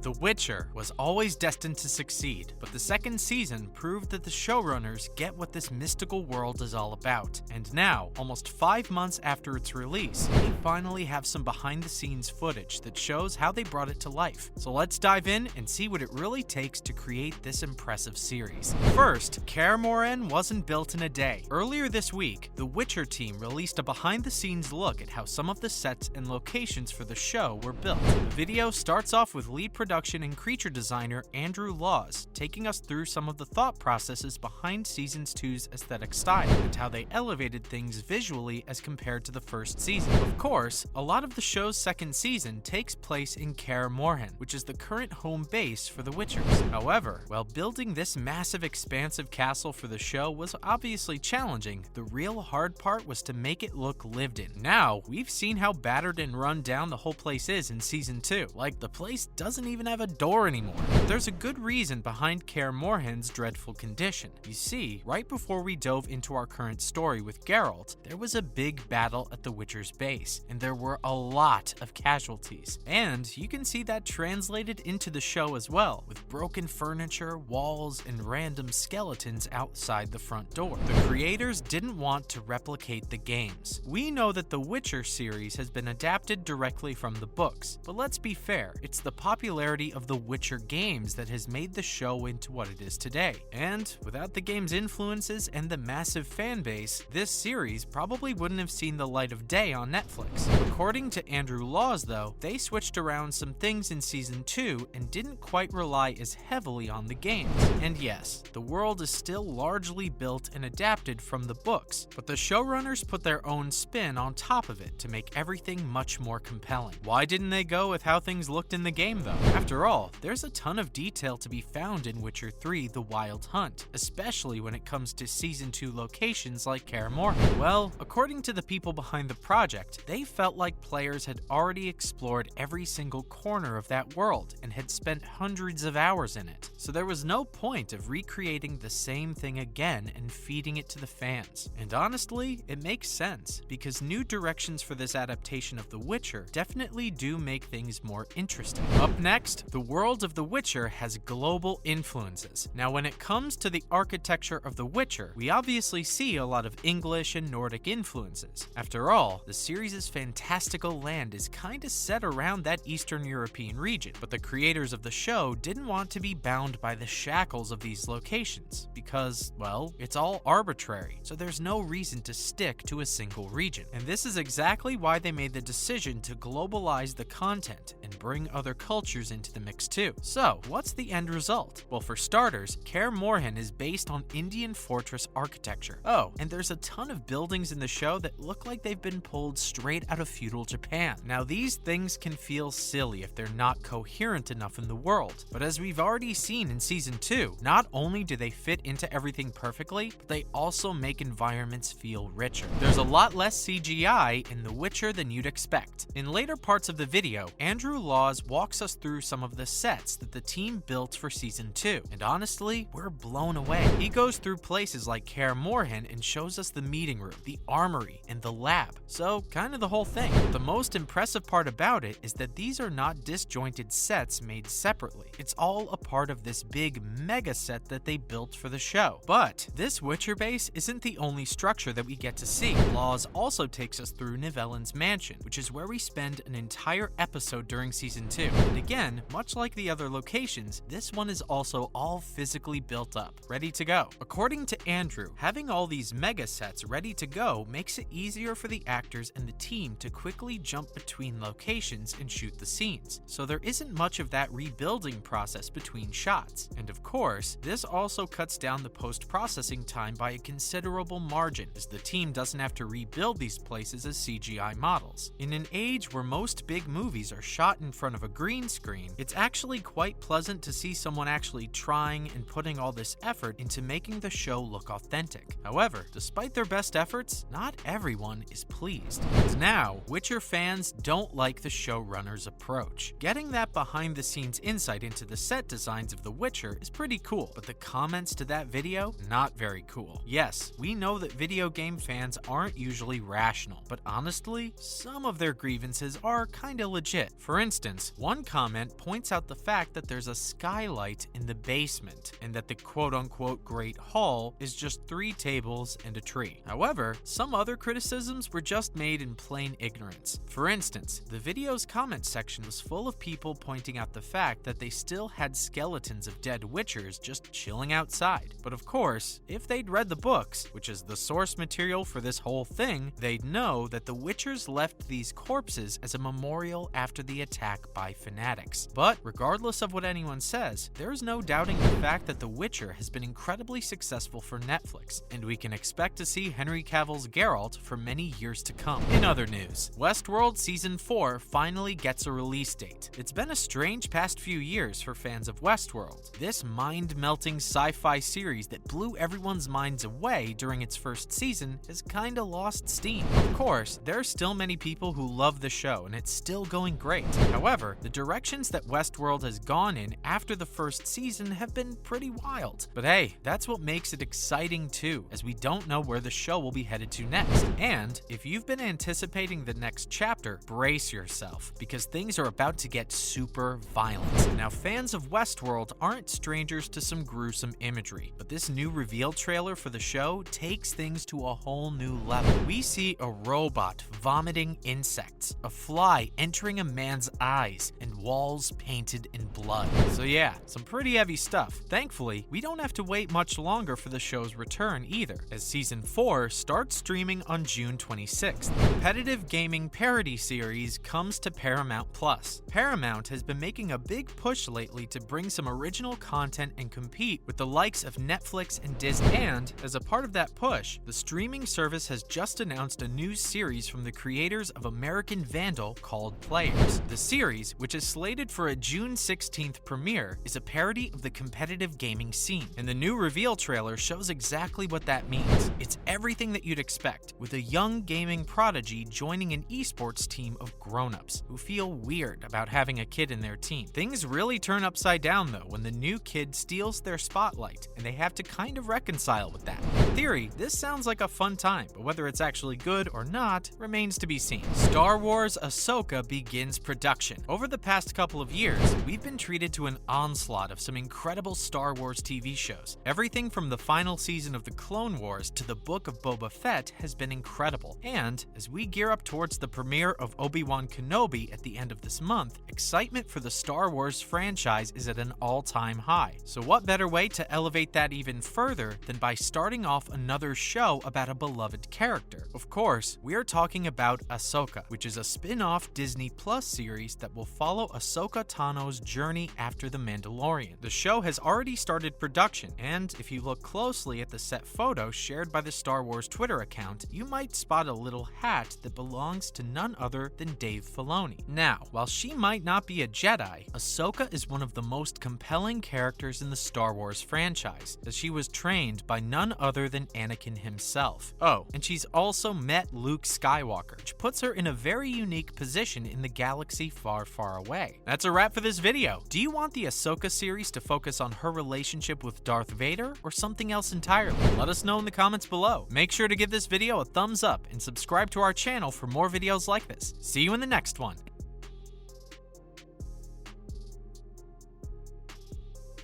The Witcher was always destined to succeed, but the second season proved that the showrunners get what this mystical world is all about. And now, almost 5 months after its release, we finally have some behind-the-scenes footage that shows how they brought it to life. So let's dive in and see what it really takes to create this impressive series. First, Kaer Morhen wasn't built in a day. Earlier this week, the Witcher team released a behind-the-scenes look at how some of the sets and locations for the show were built. The video starts off with lead production and creature designer Andrew Laws taking us through some of the thought processes behind Season 2's aesthetic style and how they elevated things visually as compared to the first season. Of course, a lot of the show's second season takes place in Kaer Morhen, which is the current home base for the Witchers. However, while building this massive expansive castle for the show was obviously challenging, the real hard part was to make it look lived in. Now, we've seen how battered and run down the whole place is in Season 2. Like, the place doesn't even have a door anymore. There's a good reason behind Kaer Morhen's dreadful condition. You see, right before we dove into our current story with Geralt, there was a big battle at the Witcher's base, and there were a lot of casualties. And you can see that translated into the show as well, with broken furniture, walls, and random skeletons outside the front door. The creators didn't want to replicate the games. We know that the Witcher series has been adapted directly from the books, but let's be fair, it's the popularity of the Witcher games that has made the show into what it is today. And without the game's influences and the massive fan base, this series probably wouldn't have seen the light of day on Netflix. According to Andrew Laws, though, they switched around some things in Season 2 and didn't quite rely as heavily on the games. And yes, the world is still largely built and adapted from the books, but the showrunners put their own spin on top of it to make everything much more compelling. Why didn't they go with how things looked in the game, though? After all, there's a ton of detail to be found in Witcher 3: The Wild Hunt, especially when it comes to Season 2 locations like Kaer Morhen. Well, according to the people behind the project, they felt like players had already explored every single corner of that world and had spent hundreds of hours in it, so there was no point of recreating the same thing again and feeding it to the fans. And honestly, it makes sense, because new directions for this adaptation of The Witcher definitely do make things more interesting. Up next, the world of The Witcher has global influences. Now, when it comes to the architecture of The Witcher, we obviously see a lot of English and Nordic influences. After all, the series' fantastical land is kinda set around that Eastern European region, but the creators of the show didn't want to be bound by the shackles of these locations because, well, it's all arbitrary, so there's no reason to stick to a single region. And this is exactly why they made the decision to globalize the content and bring other cultures into the mix too. So, what's the end result? Well, for starters, Kaer Morhen is based on Indian fortress architecture. Oh, and there's a ton of buildings in the show that look like they've been pulled straight out of feudal Japan. Now, these things can feel silly if they're not coherent enough in the world, but as we've already seen in Season 2, not only do they fit into everything perfectly, but they also make environments feel richer. There's a lot less CGI in The Witcher than you'd expect. In later parts of the video, Andrew Laws walks us through some of the sets that the team built for Season 2, and honestly, we're blown away. He goes through places like Kaer Morhen and shows us the meeting room, the armory, and the lab, so kind of the whole thing. The most impressive part about it is that these are not disjointed sets made separately. It's all a part of this big mega set that they built for the show. But this Witcher base isn't the only structure that we get to see. Laws also takes us through Nivellen's mansion, which is where we spend an entire episode during Season 2. And again, much like the other locations, this one is also all physically built up, ready to go. According to Andrew, having all these mega sets ready to go makes it easier for the actors and the team to quickly jump between locations and shoot the scenes, so there isn't much of that rebuilding process between shots. And of course, this also cuts down the post-processing time by a considerable margin, as the team doesn't have to rebuild these places as CGI models. In an age where most big movies are shot in front of a green screen, it's actually quite pleasant to see someone actually trying and putting all this effort into making the show look authentic. However, despite their best efforts, not everyone is pleased. And now, Witcher fans don't like the showrunner's approach. Getting that behind-the-scenes insight into the set designs of The Witcher is pretty cool, but the comments to that video, not very cool. Yes, we know that video game fans aren't usually rational, but honestly, some of their grievances are kinda legit. For instance, one comment points out the fact that there's a skylight in the basement, and that the quote-unquote Great Hall is just 3 tables and a tree. However, some other criticisms were just made in plain ignorance. For instance, the video's comment section was full of people pointing out the fact that they still had skeletons of dead witchers just chilling outside. But of course, if they'd read the books, which is the source material for this whole thing, they'd know that the witchers left these corpses as a memorial after the attack by fanatics. But regardless of what anyone says, there's no doubting the fact that The Witcher has been incredibly successful for Netflix, and we can expect to see Henry Cavill's Geralt for many years to come. In other news, Westworld Season 4 finally gets a release date. It's been a strange past few years for fans of Westworld. This mind-melting sci-fi series that blew everyone's minds away during its first season has kinda lost steam. Of course, there are still many people who love the show, and it's still going great. However, the directions that Westworld has gone in after the first season have been pretty wild. But hey, that's what makes it exciting too, as we don't know where the show will be headed to next. And if you've been anticipating the next chapter, brace yourself, because things are about to get super violent. Now, fans of Westworld aren't strangers to some gruesome imagery, but this new reveal trailer for the show takes things to a whole new level. We see a robot vomiting insects, a fly entering a man's eyes, and walls painted in blood. So yeah, some pretty heavy stuff. Thankfully, we don't have to wait much longer for the show's return either, as Season 4 starts streaming on June 26th. The competitive gaming parody series comes to Paramount+. Paramount has been making a big push lately to bring some original content and compete with the likes of Netflix and Disney. And as a part of that push, the streaming service has just announced a new series from the creators of American Vandal called Players. The series, which is slated for a June 16th premiere, is a parody of the competitive gaming scene, and the new reveal trailer shows exactly what that means. It's everything that you'd expect, with a young gaming prodigy joining an esports team of grown-ups who feel weird about having a kid in their team. Things really turn upside down though when the new kid steals their spotlight, and they have to kind of reconcile with that. In theory, this sounds like a fun time, but whether it's actually good or not remains to be seen. Star Wars Ahsoka begins production. Over the past couple of years, we've been treated to an onslaught of some incredible Star Wars TV shows. Everything from the final season of The Clone Wars to the Book of Boba Fett has been incredible. And as we gear up towards the premiere of Obi-Wan Kenobi at the end of this month, excitement for the Star Wars franchise is at an all-time high. So what better way to elevate that even further than by starting off another show about a beloved character? Of course, we are talking about Ahsoka, which is a spin-off Disney Plus series that will follow Ahsoka Tano's journey after The Mandalorian. The show has already started production, and if you look closely at the set photo shared by the Star Wars Twitter account, you might spot a little hat that belongs to none other than Dave Filoni. Now, while she might not be a Jedi, Ahsoka is one of the most compelling characters in the Star Wars franchise, as she was trained by none other than Anakin himself. Oh, and she's also met Luke Skywalker, which puts her in a very unique position in the galaxy far, far away. That's a wrap for this video. Do you want the Ahsoka series to focus on her relationship with Darth Vader or something else entirely? Let us know in the comments below. Make sure to give this video a thumbs up and subscribe to our channel for more videos like this. See you in the next one.